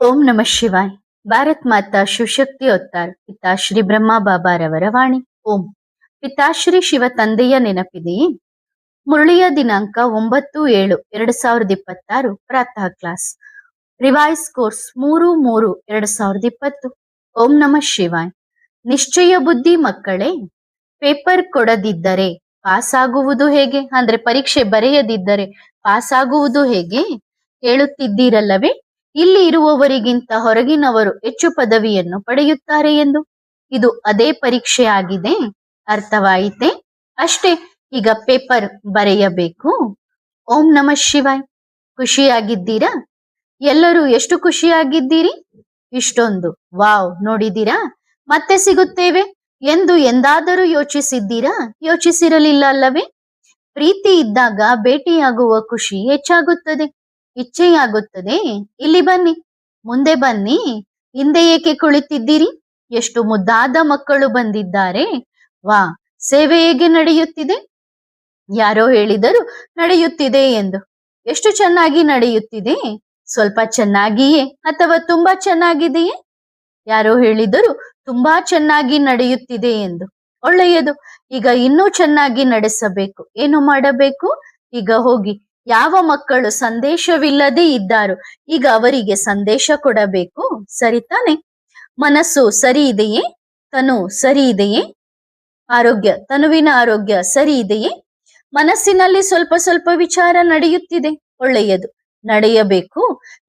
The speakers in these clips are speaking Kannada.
ಓಂ ನಮಃ ಶಿವಾಯ್. ಭಾರತ್ ಮಾತಾ ಶಿವಶಕ್ತಿ ಅವತಾರ್ ಪಿತಾಶ್ರೀ ಬ್ರಹ್ಮ ಬಾಬಾರವರ ವಾಣಿ. ಓಂ. ಪಿತಾಶ್ರೀ ಶಿವ ತಂದೆಯ ನೆನಪಿದೆಯೇ? ಮುರಳಿಯ ದಿನಾಂಕ 9/7/2026 ಪ್ರಾತಃ ಕ್ಲಾಸ್. Revise course 3/3/2020. ಓಂ ನಮಃ ಶಿವಾಯ್. ನಿಶ್ಚಯ ಬುದ್ಧಿ ಮಕ್ಕಳೇ, ಪೇಪರ್ ಕೊಡದಿದ್ದರೆ ಪಾಸ್ ಆಗುವುದು ಹೇಗೆ? ಅಂದ್ರೆ ಪರೀಕ್ಷೆ ಬರೆಯದಿದ್ದರೆ ಪಾಸ್ ಆಗುವುದು ಹೇಗೆ ಹೇಳುತ್ತಿದ್ದೀರಲ್ಲವೇ? ಇಲ್ಲಿ ಇರುವವರಿಗಿಂತ ಹೊರಗಿನವರು ಹೆಚ್ಚು ಪದವಿಯನ್ನು ಪಡೆಯುತ್ತಾರೆ ಎಂದು. ಇದು ಅದೇ ಪರೀಕ್ಷೆ ಆಗಿದೆ, ಅರ್ಥವಾಯಿತೆ? ಅಷ್ಟೇ. ಈಗ ಪೇಪರ್ ಬರೆಯಬೇಕು. ಓಂ ನಮಃ ಶಿವಾಯ್. ಖುಷಿಯಾಗಿದ್ದೀರಾ? ಎಲ್ಲರೂ ಎಷ್ಟು ಖುಷಿಯಾಗಿದ್ದೀರಿ? ಇಷ್ಟೊಂದು. ವಾವ್, ನೋಡಿದ್ದೀರಾ? ಮತ್ತೆ ಸಿಗುತ್ತೇವೆ ಎಂದು ಎಂದಾದರೂ ಯೋಚಿಸಿದ್ದೀರಾ? ಯೋಚಿಸಿರಲಿಲ್ಲ ಅಲ್ಲವೇ? ಪ್ರೀತಿ ಇದ್ದಾಗ ಭೇಟಿಯಾಗುವ ಖುಷಿ ಹೆಚ್ಚಾಗುತ್ತದೆ, ಇಚ್ಛೆಯಾಗುತ್ತದೆ. ಇಲ್ಲಿ ಬನ್ನಿ, ಮುಂದೆ ಬನ್ನಿ. ಹಿಂದೆ ಏಕೆ ಕುಳಿತಿದ್ದೀರಿ? ಎಷ್ಟು ಮುದ್ದಾದ ಮಕ್ಕಳು ಬಂದಿದ್ದಾರೆ. ವಾ, ಸೇವೆ ಹೇಗೆ ನಡೆಯುತ್ತಿದೆ? ಯಾರೋ ಹೇಳಿದರು ನಡೆಯುತ್ತಿದೆ ಎಂದು. ಎಷ್ಟು ಚೆನ್ನಾಗಿ ನಡೆಯುತ್ತಿದೆ? ಸ್ವಲ್ಪ ಚೆನ್ನಾಗಿಯೇ ಅಥವಾ ತುಂಬಾ ಚೆನ್ನಾಗಿದೆಯೇ? ಯಾರೋ ಹೇಳಿದರು ತುಂಬಾ ಚೆನ್ನಾಗಿ ನಡೆಯುತ್ತಿದೆ ಎಂದು. ಒಳ್ಳೆಯದು. ಈಗ ಇನ್ನೂ ಚೆನ್ನಾಗಿ ನಡೆಸಬೇಕು. ಏನು ಮಾಡಬೇಕು? ಈಗ ಹೋಗಿ ಯಾವ ಮಕ್ಕಳು ಸಂದೇಶವಿಲ್ಲದೆ ಇದ್ದಾರೋ ಈಗ ಅವರಿಗೆ ಸಂದೇಶ ಕೊಡಬೇಕು. ಸರಿ ತಾನೆ? ಮನಸ್ಸು ಸರಿ ಇದೆಯೇ? ತನು ಸರಿ ಇದೆಯೇ? ತನುವಿನ ಆರೋಗ್ಯ ಸರಿ ಇದೆಯೇ? ಮನಸ್ಸಿನಲ್ಲಿ ಸ್ವಲ್ಪ ಸ್ವಲ್ಪ ವಿಚಾರ ನಡೆಯುತ್ತಿದೆ. ಒಳ್ಳೆಯದು, ನಡೆಯಬೇಕು.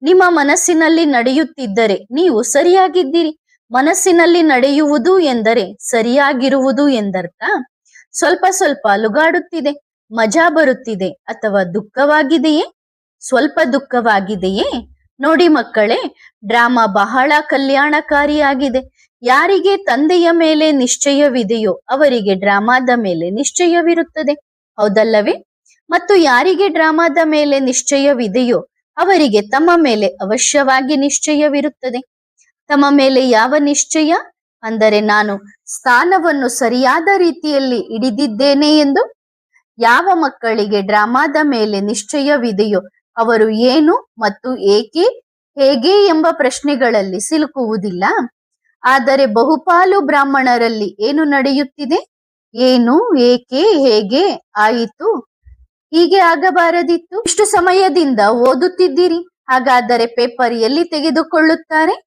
ನಿಮ್ಮ ಮನಸ್ಸಿನಲ್ಲಿ ನಡೆಯುತ್ತಿದ್ದರೆ ನೀವು ಸರಿಯಾಗಿದ್ದೀರಿ. ಮನಸ್ಸಿನಲ್ಲಿ ನಡೆಯುವುದು ಎಂದರೆ ಸರಿಯಾಗಿರುವುದು ಎಂದರ್ಥ. ಸ್ವಲ್ಪ ಸ್ವಲ್ಪ ಅಲುಗಾಡುತ್ತಿದೆ, ಮಜಾ ಬರುತ್ತಿದೆ ಅಥವಾ ದುಃಖವಾಗಿದೆಯೇ? ಸ್ವಲ್ಪ ದುಃಖವಾಗಿದೆಯೇ? ನೋಡಿ ಮಕ್ಕಳೇ, ಡ್ರಾಮಾ ಬಹಳ ಕಲ್ಯಾಣಕಾರಿಯಾಗಿದೆ. ಯಾರಿಗೆ ತಂದೆಯ ಮೇಲೆ ನಿಶ್ಚಯವಿದೆಯೋ ಅವರಿಗೆ ಡ್ರಾಮಾದ ಮೇಲೆ ನಿಶ್ಚಯವಿರುತ್ತದೆ, ಹೌದಲ್ಲವೇ? ಮತ್ತು ಯಾರಿಗೆ ಡ್ರಾಮಾದ ಮೇಲೆ ನಿಶ್ಚಯವಿದೆಯೋ ಅವರಿಗೆ ತಮ್ಮ ಮೇಲೆ ಅವಶ್ಯವಾಗಿ ನಿಶ್ಚಯವಿರುತ್ತದೆ. ತಮ್ಮ ಮೇಲೆ ಯಾವ ನಿಶ್ಚಯ? ಅಂದರೆ ನಾನು ಸ್ಥಾನವನ್ನು ಸರಿಯಾದ ರೀತಿಯಲ್ಲಿ ಹಿಡಿದಿದ್ದೇನೆ ಎಂದು. ಯಾವ ಮಕ್ಕಳಿಗೆ ಡ್ರಾಮಾದ ಮೇಲೆ ನಿಶ್ಚಯವಿದೆಯೋ ಅವರು ಏನು ಮತ್ತು ಏಕೆ, ಹೇಗೆ ಎಂಬ ಪ್ರಶ್ನೆಗಳಲ್ಲಿ ಸಿಲುಕುವುದಿಲ್ಲ. ಆದರೆ ಬಹುಪಾಲು ಬ್ರಾಹ್ಮಣರಲ್ಲಿ ಏನು ನಡೆಯುತ್ತಿದೆ? ಏನು, ಏಕೆ, ಹೇಗೆ ಆಯಿತು, ಹೀಗೆ ಆಗಬಾರದಿತ್ತು. ಇಷ್ಟು ಸಮಯದಿಂದ ಓದುತ್ತಿದ್ದೀರಿ, ಹಾಗಾದರೆ ಪೇಪರ್ ಎಲ್ಲಿ ತೆಗೆದುಕೊಳ್ಳುತ್ತಾರೆ?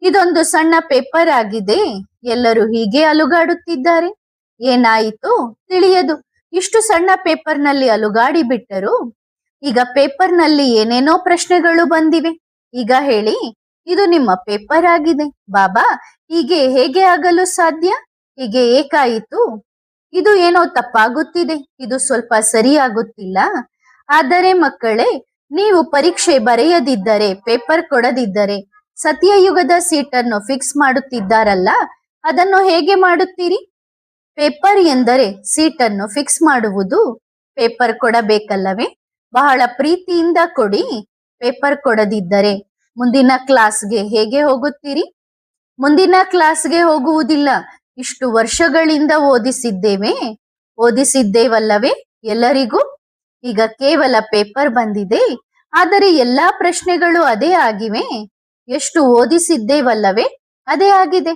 ಇದೊಂದು ಸಣ್ಣ ಪೇಪರ್ ಆಗಿದೆ. ಎಲ್ಲರೂ ಹೀಗೆ ಅಲುಗಾಡುತ್ತಿದ್ದಾರೆ. ಏನಾಯಿತು ತಿಳಿಯದು. ಇಷ್ಟು ಸಣ್ಣ ಪೇಪರ್ನಲ್ಲಿ ಅಲುಗಾಡಿ ಬಿಟ್ಟರು. ಈಗ ಪೇಪರ್ನಲ್ಲಿ ಏನೇನೋ ಪ್ರಶ್ನೆಗಳು ಬಂದಿವೆ. ಈಗ ಹೇಳಿ, ಇದು ನಿಮ್ಮ ಪೇಪರ್ ಆಗಿದೆ. ಬಾಬಾ, ಹೀಗೆ ಹೇಗೆ ಆಗಲು ಸಾಧ್ಯ? ಹೀಗೆ ಏಕಾಯಿತು? ಇದು ಏನೋ ತಪ್ಪಾಗುತ್ತಿದೆ, ಇದು ಸ್ವಲ್ಪ ಸರಿಯಾಗುತ್ತಿಲ್ಲ. ಆದರೆ ಮಕ್ಕಳೇ, ನೀವು ಪರೀಕ್ಷೆ ಬರೆಯದಿದ್ದರೆ, ಪೇಪರ್ ಕೊಡದಿದ್ದರೆ ಸತ್ಯಯುಗದ ಸೀಟನ್ನು ಫಿಕ್ಸ್ ಮಾಡುತ್ತಿದ್ದಾರಲ್ಲ, ಅದನ್ನು ಹೇಗೆ ಮಾಡುತ್ತೀರಿ? ಪೇಪರ್ ಎಂದರೆ ಸೀಟನ್ನು ಫಿಕ್ಸ್ ಮಾಡುವುದು. ಪೇಪರ್ ಕೊಡಬೇಕಲ್ಲವೇ? ಬಹಳ ಪ್ರೀತಿಯಿಂದ ಕೊಡಿ. ಪೇಪರ್ ಕೊಡದಿದ್ದರೆ ಮುಂದಿನ ಕ್ಲಾಸ್ಗೆ ಹೇಗೆ ಹೋಗುತ್ತೀರಿ? ಮುಂದಿನ ಕ್ಲಾಸ್ಗೆ ಹೋಗುವುದಿಲ್ಲ. ಇಷ್ಟು ವರ್ಷಗಳಿಂದ ಓದಿಸಿದ್ದೇವಲ್ಲವೇ ಎಲ್ಲರಿಗೂ? ಈಗ ಕೇವಲ ಪೇಪರ್ ಬಂದಿದೆ, ಆದರೆ ಎಲ್ಲಾ ಪ್ರಶ್ನೆಗಳು ಅದೇ ಆಗಿವೆ. ಎಷ್ಟು ಓದಿಸಿದ್ದೇವಲ್ಲವೇ ಅದೇ ಆಗಿದೆ.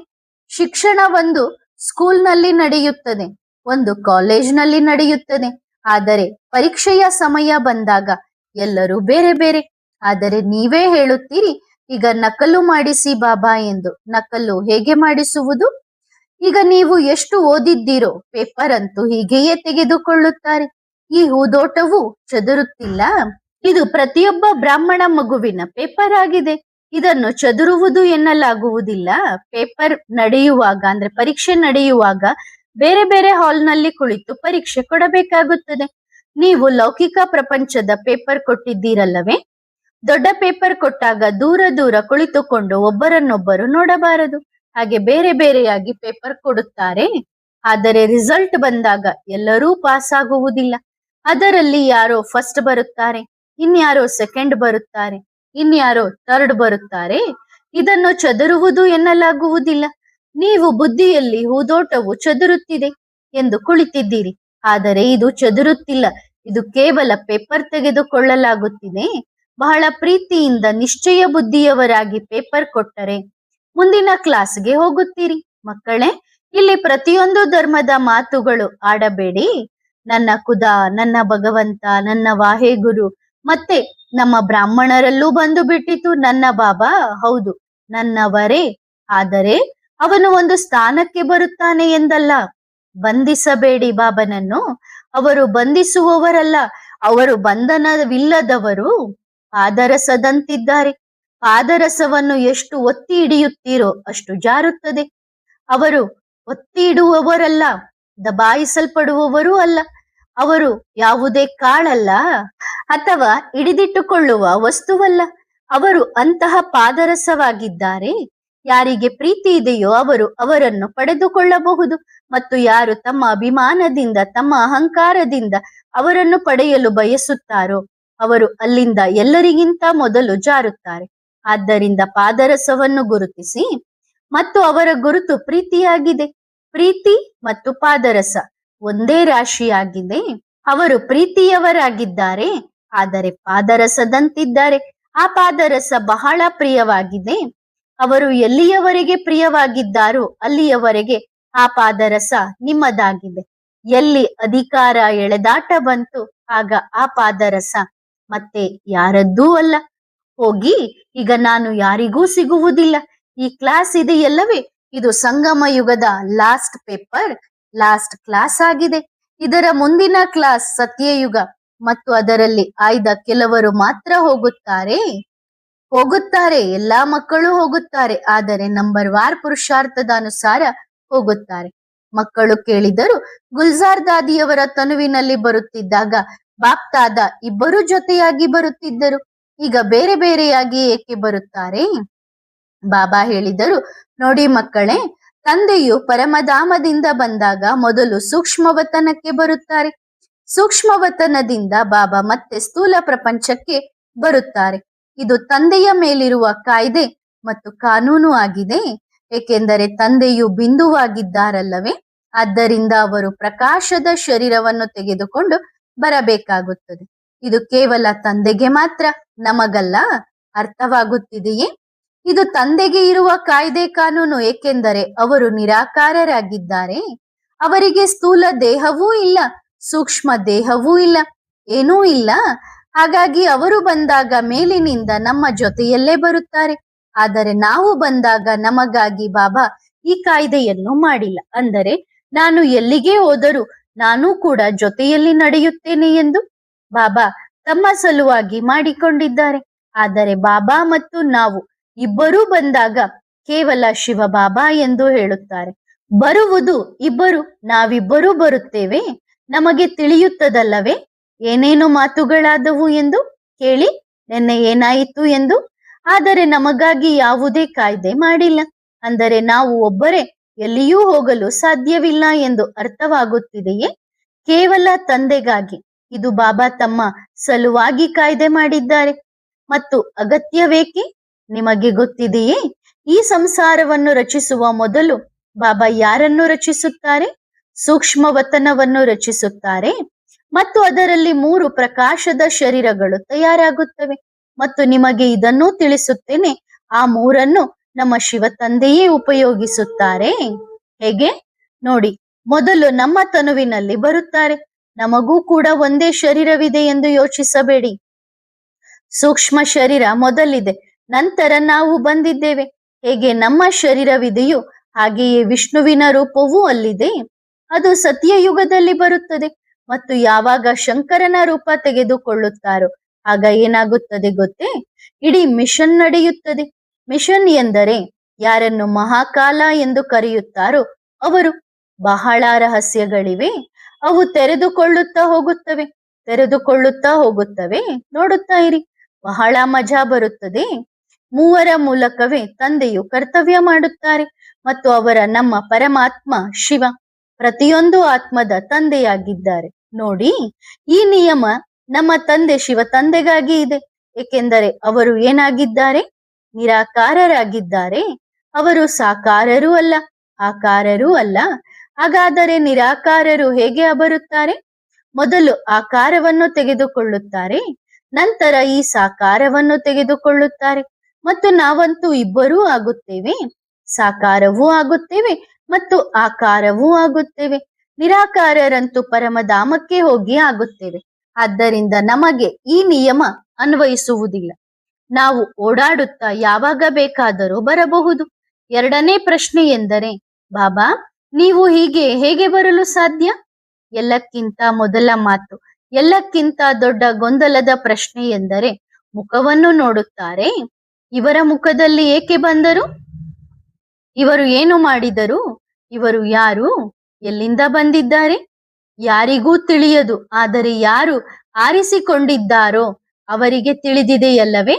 ಶಿಕ್ಷಣ ಒಂದು ಸ್ಕೂಲ್ನಲ್ಲಿ ನಡೆಯುತ್ತದೆ, ಒಂದು ಕಾಲೇಜ್ನಲ್ಲಿ ನಡೆಯುತ್ತದೆ. ಆದರೆ ಪರೀಕ್ಷೆಯ ಸಮಯ ಬಂದಾಗ ಎಲ್ಲರೂ ಬೇರೆ ಬೇರೆ. ಆದರೆ ನೀವೇ ಹೇಳುತ್ತೀರಿ ಈಗ ನಕಲು ಮಾಡಿಸಿ ಬಾಬಾ ಎಂದು. ನಕಲು ಹೇಗೆ ಮಾಡಿಸುವುದು? ಈಗ ನೀವು ಎಷ್ಟು ಓದಿದ್ದೀರೋ ಪೇಪರ್ ಅಂತೂ ಹೀಗೆಯೇ ತೆಗೆದುಕೊಳ್ಳುತ್ತಾರೆ. ಈ ಹೂದೋಟವು ಚದುರುತ್ತಿಲ್ಲ. ಇದು ಪ್ರತಿಯೊಬ್ಬ ಬ್ರಾಹ್ಮಣ ಮಗುವಿನ ಪೇಪರ್ ಆಗಿದೆ. ಇದನ್ನು ಚದುರುವುದು ಎನ್ನಲಾಗುವುದಿಲ್ಲ. ಪೇಪರ್ ನಡೆಯುವಾಗ ಅಂದ್ರೆ ಪರೀಕ್ಷೆ ನಡೆಯುವಾಗ ಬೇರೆ ಬೇರೆ ಹಾಲ್ನಲ್ಲಿ ಕುಳಿತು ಪರೀಕ್ಷೆ ಕೊಡಬೇಕಾಗುತ್ತದೆ. ನೀವು ಲೌಕಿಕ ಪ್ರಪಂಚದ ಪೇಪರ್ ಕೊಟ್ಟಿದ್ದೀರಲ್ಲವೇ? ದೊಡ್ಡ ಪೇಪರ್ ಕೊಟ್ಟಾಗ ದೂರ ದೂರ ಕುಳಿತುಕೊಂಡು ಒಬ್ಬರನ್ನೊಬ್ಬರು ನೋಡಬಾರದು. ಹಾಗೆ ಬೇರೆ ಬೇರೆಯಾಗಿ ಪೇಪರ್ ಕೊಡುತ್ತಾರೆ. ಆದರೆ ರಿಸಲ್ಟ್ ಬಂದಾಗ ಎಲ್ಲರೂ ಪಾಸ್ ಆಗುವುದಿಲ್ಲ. ಅದರಲ್ಲಿ ಯಾರೋ ಫಸ್ಟ್ ಬರುತ್ತಾರೆ, ಇನ್ಯಾರೋ ಸೆಕೆಂಡ್ ಬರುತ್ತಾರೆ, ಇನ್ಯಾರೋ ಥರ್ಡ್ ಬರುತ್ತಾರೆ. ಇದನ್ನು ಚದುರುವುದು ಎನ್ನಲಾಗುವುದಿಲ್ಲ. ನೀವು ಬುದ್ಧಿಯಲ್ಲಿ ಹೂದೋಟವು ಚದುರುತ್ತಿದೆ ಎಂದು ಕುಳಿತಿದ್ದೀರಿ, ಆದರೆ ಇದು ಚದುರುತ್ತಿಲ್ಲ. ಇದು ಕೇವಲ ಪೇಪರ್ ತೆಗೆದುಕೊಳ್ಳಲಾಗುತ್ತಿದೆ. ಬಹಳ ಪ್ರೀತಿಯಿಂದ ನಿಶ್ಚಯ ಬುದ್ಧಿಯವರಾಗಿ ಪೇಪರ್ ಕೊಟ್ಟರೆ ಮುಂದಿನ ಕ್ಲಾಸ್ಗೆ ಹೋಗುತ್ತೀರಿ. ಮಕ್ಕಳೇ, ಇಲ್ಲಿ ಪ್ರತಿಯೊಂದು ಧರ್ಮದ ಮಾತುಗಳು ಆಡಬೇಡಿ. ನನ್ನ ಖುದಾ, ನನ್ನ ಭಗವಂತ, ನನ್ನ ವಾಹೇಗುರು, ಮತ್ತೆ ನಮ್ಮ ಬ್ರಾಹ್ಮಣರಲ್ಲೂ ಬಂದು ಬಿಟ್ಟಿತು ನನ್ನ ಬಾಬಾ. ಹೌದು, ನನ್ನವರೇ. ಆದರೆ ಅವನು ಒಂದು ಸ್ಥಾನಕ್ಕೆ ಬರುತ್ತಾನೆ ಎಂದಲ್ಲ. ಬಂಧಿಸಬೇಡಿ ಬಾಬನನ್ನು. ಅವರು ಬಂಧಿಸುವವರಲ್ಲ, ಅವರು ಬಂಧನವಿಲ್ಲದವರು. ಪಾದರಸದಂತಿದ್ದಾರೆ. ಪಾದರಸವನ್ನು ಎಷ್ಟು ಒತ್ತಿ ಹಿಡಿಯುತ್ತೀರೋ ಅಷ್ಟು ಜಾರುತ್ತದೆ. ಅವರು ಒತ್ತಿ ಇಡುವವರಲ್ಲ, ದಬಾಯಿಸಲ್ಪಡುವವರೂ ಅಲ್ಲ. ಅವರು ಯಾವುದೇ ಕಾಳಲ್ಲ ಅಥವಾ ಹಿಡಿದಿಟ್ಟುಕೊಳ್ಳುವ ವಸ್ತುವಲ್ಲ. ಅವರು ಅಂತಹ ಪಾದರಸವಾಗಿದ್ದಾರೆ. ಯಾರಿಗೆ ಪ್ರೀತಿ ಇದೆಯೋ ಅವರು ಅವರನ್ನು ಪಡೆದುಕೊಳ್ಳಬಹುದು, ಮತ್ತು ಯಾರು ತಮ್ಮ ಅಭಿಮಾನದಿಂದ, ತಮ್ಮ ಅಹಂಕಾರದಿಂದ ಅವರನ್ನು ಪಡೆಯಲು ಬಯಸುತ್ತಾರೋ ಅವರು ಅಲ್ಲಿಂದ ಎಲ್ಲರಿಗಿಂತ ಮೊದಲು ಜಾರುತ್ತಾರೆ. ಆದ್ದರಿಂದ ಪಾದರಸವನ್ನು ಗುರುತಿಸಿ, ಮತ್ತು ಅವರ ಗುರುತು ಪ್ರೀತಿಯಾಗಿದೆ. ಪ್ರೀತಿ ಮತ್ತು ಪಾದರಸ ಒಂದೇ ರಾಶಿಯಾಗಿದೆ. ಅವರು ಪ್ರೀತಿಯವರಾಗಿದ್ದಾರೆ, ಆದರೆ ಪಾದರಸದಂತಿದ್ದಾರೆ. ಆ ಪಾದರಸ ಬಹಳ ಪ್ರಿಯವಾಗಿದೆ. ಅವರು ಎಲ್ಲಿಯವರೆಗೆ ಪ್ರಿಯವಾಗಿದ್ದಾರೋ ಅಲ್ಲಿಯವರೆಗೆ ಆ ಪಾದರಸ ನಿಮ್ಮದಾಗಿದೆ. ಎಲ್ಲಿ ಅಧಿಕಾರ ಎಳೆದಾಟ ಬಂತು ಆಗ ಆ ಪಾದರಸ ಮತ್ತೆ ಯಾರದ್ದೂ ಅಲ್ಲ. ಹೋಗಿ, ಈಗ ನಾನು ಯಾರಿಗೂ ಸಿಗುವುದಿಲ್ಲ. ಈ ಕ್ಲಾಸ್ ಇದೆಯಲ್ಲವೇ, ಇದು ಸಂಗಮ ಯುಗದ ಲಾಸ್ಟ್ ಪೇಪರ್, ಲಾಸ್ಟ್ ಕ್ಲಾಸ್ ಆಗಿದೆ. ಇದರ ಮುಂದಿನ ಕ್ಲಾಸ್ ಸತ್ಯಯುಗ, ಮತ್ತು ಅದರಲ್ಲಿ ಆಯ್ದ ಕೆಲವರು ಮಾತ್ರ ಹೋಗುತ್ತಾರೆ. ಎಲ್ಲಾ ಮಕ್ಕಳು ಹೋಗುತ್ತಾರೆ, ಆದರೆ ನಂಬರ್ ವಾರ್ ಪುರುಷಾರ್ಥದ ಅನುಸಾರ ಹೋಗುತ್ತಾರೆ. ಮಕ್ಕಳು ಕೇಳಿದರು, ಗುಲ್ಜಾರ್ ದಾದಿಯವರ ತನುವಿನಲ್ಲಿ ಬರುತ್ತಿದ್ದಾಗ ಬಾಪ್ತಾದ ಇಬ್ಬರು ಜೊತೆಯಾಗಿ ಬರುತ್ತಿದ್ದರು, ಈಗ ಬೇರೆ ಬೇರೆಯಾಗಿ ಏಕೆ ಬರುತ್ತಾರೆ? ಬಾಬಾ ಹೇಳಿದರು, ನೋಡಿ ಮಕ್ಕಳೇ, ತಂದೆಯು ಪರಮಧಾಮದಿಂದ ಬಂದಾಗ ಮೊದಲು ಸೂಕ್ಷ್ಮವತನಕ್ಕೆ ಬರುತ್ತಾರೆ. ಸೂಕ್ಷ್ಮವತನದಿಂದ ಬಾಬಾ ಮತ್ತೆ ಸ್ಥೂಲ ಪ್ರಪಂಚಕ್ಕೆ ಬರುತ್ತಾರೆ. ಇದು ತಂದೆಯ ಮೇಲಿರುವ ಕಾಯ್ದೆ ಮತ್ತು ಕಾನೂನು ಆಗಿದೆ. ಏಕೆಂದರೆ ತಂದೆಯು ಬಿಂದುವಾಗಿದ್ದಾರಲ್ಲವೇ, ಆದ್ದರಿಂದ ಅವರು ಪ್ರಕಾಶದ ಶರೀರವನ್ನು ತೆಗೆದುಕೊಂಡು ಬರಬೇಕಾಗುತ್ತದೆ. ಇದು ಕೇವಲ ತಂದೆಗೆ ಮಾತ್ರ, ನಮಗಲ್ಲ. ಅರ್ಥವಾಗುತ್ತಿದೆಯೇ? ಇದು ತಂದೆಗೆ ಇರುವ ಕಾಯ್ದೆ ಕಾನೂನು, ಏಕೆಂದರೆ ಅವರು ನಿರಾಕಾರರಾಗಿದ್ದಾರೆ. ಅವರಿಗೆ ಸ್ಥೂಲ ದೇಹವೂ ಇಲ್ಲ, ಸೂಕ್ಷ್ಮ ದೇಹವೂ ಇಲ್ಲ, ಏನೂ ಇಲ್ಲ. ಹಾಗಾಗಿ ಅವರು ಬಂದಾಗ ಮೇಲಿನಿಂದ ನಮ್ಮ ಜೊತೆಯಲ್ಲೇ ಬರುತ್ತಾರೆ. ಆದರೆ ನಾವು ಬಂದಾಗ ನಮಗಾಗಿ ಬಾಬಾ ಈ ಕಾಯ್ದೆಯನ್ನು ಮಾಡಿಲ್ಲ. ಅಂದರೆ ನಾನು ಎಲ್ಲಿಗೆ ಹೋದರೂ ನಾನೂ ಕೂಡ ಜೊತೆಯಲ್ಲಿ ನಡೆಯುತ್ತೇನೆ ಎಂದು ಬಾಬಾ ತಮ್ಮ ಸಲುವಾಗಿ ಮಾಡಿಕೊಂಡಿದ್ದಾರೆ. ಆದರೆ ಬಾಬಾ ಮತ್ತು ನಾವು ಇಬ್ಬರೂ ಬಂದಾಗ ಕೇವಲ ಶಿವ ಬಾಬಾ ಎಂದು ಹೇಳುತ್ತಾರೆ. ಬರುವುದು ಇಬ್ಬರು, ನಾವಿಬ್ಬರೂ ಬರುತ್ತೇವೆ. ನಮಗೆ ತಿಳಿಯುತ್ತದಲ್ಲವೇ ಏನೇನು ಮಾತುಗಳಾದವು ಎಂದು? ಕೇಳಿ, ನಿನ್ನೆ ಏನಾಯಿತು ಎಂದು. ಆದರೆ ನಮಗಾಗಿ ಯಾವುದೇ ಕಾಯ್ದೆ ಮಾಡಿಲ್ಲ. ಅಂದರೆ ನಾವು ಒಬ್ಬರೇ ಎಲ್ಲಿಯೂ ಹೋಗಲು ಸಾಧ್ಯವಿಲ್ಲ ಎಂದು ಅರ್ಥವಾಗುತ್ತಿದೆಯೇ? ಕೇವಲ ತಂದೆಗಾಗಿ. ಇದು ಬಾಬಾ ತಮ್ಮ ಸಲುವಾಗಿ ಕಾಯ್ದೆ ಮಾಡಿದ್ದಾರೆ. ಮತ್ತು ಅಗತ್ಯವೇಕೆ? ನಿಮಗೆ ಗೊತ್ತಿದೆಯೇ? ಈ ಸಂಸಾರವನ್ನು ರಚಿಸುವ ಮೊದಲು ಬಾಬಾ ಯಾರನ್ನು ರಚಿಸುತ್ತಾರೆ? ಸೂಕ್ಷ್ಮವತನವನ್ನು ರಚಿಸುತ್ತಾರೆ, ಮತ್ತು ಅದರಲ್ಲಿ 3 ಪ್ರಕಾಶದ ಶರೀರಗಳು ತಯಾರಾಗುತ್ತವೆ. ಮತ್ತು ನಿಮಗೆ ಇದನ್ನೂ ತಿಳಿಸುತ್ತೇನೆ, ಆ 3 ನಮ್ಮ ಶಿವ ತಂದೆಯೇ ಉಪಯೋಗಿಸುತ್ತಾರೆ. ಹೇಗೆ ನೋಡಿ, ಮೊದಲು ನಮ್ಮ ತನುವಿನಲ್ಲಿ ಬರುತ್ತಾರೆ. ನಮಗೂ ಕೂಡ ಒಂದೇ ಶರೀರವಿದೆ ಎಂದು ಯೋಚಿಸಬೇಡಿ. ಸೂಕ್ಷ್ಮ ಶರೀರ ಮೊದಲಿದೆ, ನಂತರ ನಾವು ಬಂದಿದ್ದೇವೆ. ಹೇಗೆ ನಮ್ಮ ಶರೀರವಿದೆಯೋ ಹಾಗೆಯೇ ವಿಷ್ಣುವಿನ ರೂಪವೂ ಅಲ್ಲಿದೆ. ಅದು ಸತ್ಯಯುಗದಲ್ಲಿ ಬರುತ್ತದೆ. ಮತ್ತು ಯಾವಾಗ ಶಂಕರನ ರೂಪ ತೆಗೆದುಕೊಳ್ಳುತ್ತಾರೋ ಆಗ ಏನಾಗುತ್ತದೆ ಗೊತ್ತೇ? ಇಡೀ ಮಿಷನ್ ನಡೆಯುತ್ತದೆ. ಮಿಷನ್ ಎಂದರೆ ಯಾರನ್ನು ಮಹಾಕಾಲ ಎಂದು ಕರೆಯುತ್ತಾರೋ ಅವರು. ಬಹಳ ರಹಸ್ಯಗಳಿವೆ, ಅವು ತೆರೆದುಕೊಳ್ಳುತ್ತಾ ಹೋಗುತ್ತವೆ. ನೋಡುತ್ತಾ ಇರಿ, ಬಹಳ ಮಜಾ ಬರುತ್ತದೆ. 3 ಮೂಲಕವೇ ತಂದೆಯು ಕರ್ತವ್ಯ ಮಾಡುತ್ತಾರೆ, ಮತ್ತು ಅವರ ನಮ್ಮ ಪರಮಾತ್ಮ ಶಿವ ಪ್ರತಿಯೊಂದು ಆತ್ಮದ ತಂದೆಯಾಗಿದ್ದಾರೆ. ನೋಡಿ, ಈ ನಿಯಮ ನಮ್ಮ ತಂದೆ ಶಿವ ತಂದೆಗಾಗಿ ಇದೆ. ಏಕೆಂದರೆ ಅವರು ಏನಾಗಿದ್ದಾರೆ? ನಿರಾಕಾರರಾಗಿದ್ದಾರೆ. ಅವರು ಸಾಕಾರರೂ ಅಲ್ಲ, ಆಕಾರರೂ ಅಲ್ಲ. ಹಾಗಾದರೆ ನಿರಾಕಾರರು ಹೇಗೆ ಬರುತ್ತಾರೆ? ಮೊದಲು ಆಕಾರವನ್ನು ತೆಗೆದುಕೊಳ್ಳುತ್ತಾರೆ, ನಂತರ ಈ ಸಾಕಾರವನ್ನು ತೆಗೆದುಕೊಳ್ಳುತ್ತಾರೆ ಮತ್ತು ನಾವಂತೂ ಇಬ್ಬರೂ ಆಗುತ್ತೇವೆ. ಸಾಕಾರವೂ ಆಗುತ್ತೇವೆ ಮತ್ತು ಆಕಾರವೂ ಆಗುತ್ತೇವೆ. ನಿರಾಕಾರರಂತೂ ಪರಮಧಾಮಕ್ಕೆ ಹೋಗಿ ಆಗುತ್ತೇವೆ. ಆದ್ದರಿಂದ ನಮಗೆ ಈ ನಿಯಮ ಅನ್ವಯಿಸುವುದಿಲ್ಲ. ನಾವು ಓಡಾಡುತ್ತಾ ಯಾವಾಗ ಬೇಕಾದರೂ ಬರಬಹುದು. ಎರಡನೇ ಪ್ರಶ್ನೆ ಎಂದರೆ, ಬಾಬಾ, ನೀವು ಹೀಗೆ ಹೇಗೆ ಬರಲು ಸಾಧ್ಯ? ಎಲ್ಲಕ್ಕಿಂತ ಮೊದಲ ಮಾತು, ಎಲ್ಲಕ್ಕಿಂತ ದೊಡ್ಡ ಗೊಂದಲದ ಪ್ರಶ್ನೆ ಎಂದರೆ, ಮುಖವನ್ನು ನೋಡುತ್ತಾರೆ. ಇವರ ಮುಖದಲ್ಲಿ ಏಕೆ ಬಂದರು? ಇವರು ಏನು ಮಾಡಿದರು? ಇವರು ಯಾರು? ಎಲ್ಲಿಂದ ಬಂದಿದ್ದಾರೆ? ಯಾರಿಗೂ ತಿಳಿಯದು. ಆದರೆ ಯಾರು ಆರಿಸಿಕೊಂಡಿದ್ದಾರೋ ಅವರಿಗೆ ತಿಳಿದಿದೆಯಲ್ಲವೇ?